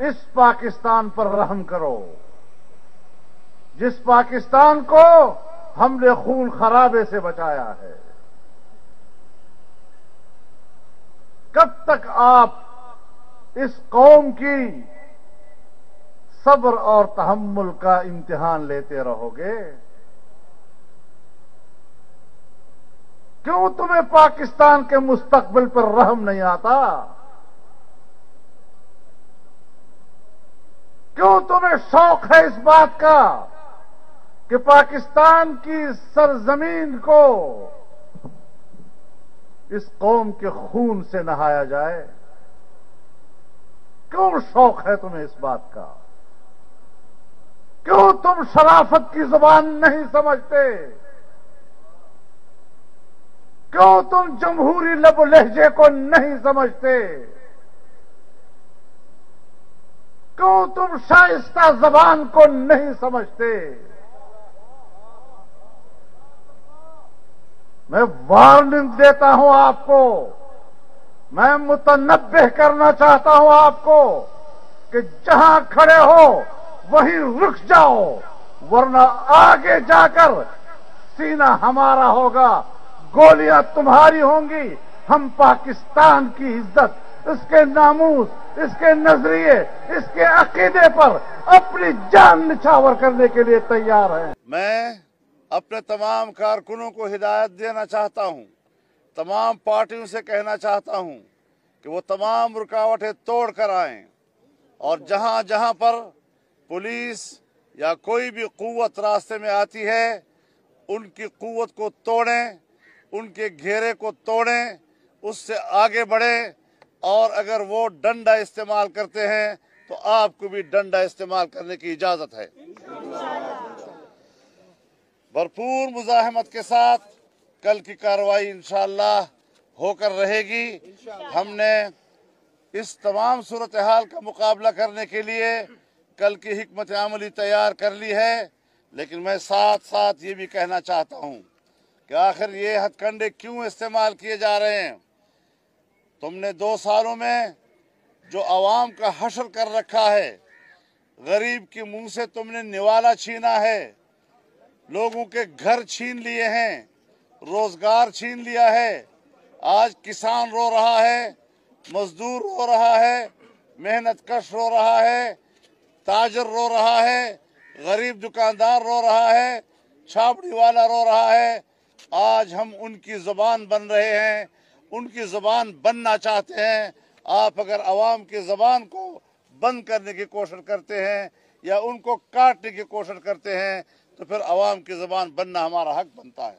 इस पाकिस्तान पर रहम करो जिस पाकिस्तान को हमने खून खराबे से बचाया है। कब तक आप इस कौम की सब्र और तहम्मुल का इम्तिहान लेते रहोगे? क्यों तुम्हें पाकिस्तान के मुस्तकबिल पर रहम नहीं आता? क्यों तुम्हें शौक है इस बात का कि पाकिस्तान की सरजमीन को इस कौम के खून से नहाया जाए? क्यों शौक है तुम्हें इस बात का? क्यों तुम शराफत की जुबान नहीं समझते? क्यों तुम जमहूरी लब लहजे को नहीं समझते? क्यों तुम शाइस्ता जबान को नहीं समझते? मैं वार्निंग देता हूं आपको, मैं मुतनब्बिह करना चाहता हूं आपको कि जहां खड़े हो वहीं रुक जाओ, वरना आगे जाकर सीना हमारा होगा, गोलियां तुम्हारी होंगी। हम पाकिस्तान की इज्जत, इसके नामूस, इसके नजरिए, इसके अकीदे पर अपनी जान निछावर करने के लिए तैयार हैं। मैं अपने तमाम कारकुनों को हिदायत देना चाहता हूं, तमाम पार्टियों से कहना चाहता हूं कि वो तमाम रुकावटें तोड़ कर आएं और जहां जहां पर पुलिस या कोई भी कुव्वत रास्ते में आती है उनकी कुव्वत को तोड़ें, उनके घेरे को तोड़ें, उससे आगे बढ़ें। और अगर वो डंडा इस्तेमाल करते हैं तो आपको भी डंडा इस्तेमाल करने की इजाजत है। भरपूर मुजाहमत के साथ कल की कार्रवाई इंशाअल्लाह होकर रहेगी। हमने इस तमाम सूरत हाल का मुकाबला करने के लिए कल की हिकमत अमली तैयार कर ली है, लेकिन मैं साथ साथ ये भी कहना चाहता हूँ कि आखिर ये हथकंडे क्यों इस्तेमाल किए जा रहे हैं। तुमने 2 सालों में जो आवाम का हश्र कर रखा है, गरीब के मुंह से तुमने निवाला छीना है, लोगों के घर छीन लिए हैं, रोजगार छीन लिया है। आज किसान रो रहा है, मजदूर रो रहा है, मेहनत कश रो रहा है, ताजर रो रहा है, गरीब दुकानदार रो रहा है, छापड़ी वाला रो रहा है। आज हम उनकी जुबान बन रहे हैं, उनकी जुबान बनना चाहते हैं। आप अगर अवाम की जुबान को बंद करने की कोशिश करते हैं या उनको काटने की कोशिश करते हैं तो फिर अवाम की जुबान बनना हमारा हक बनता है।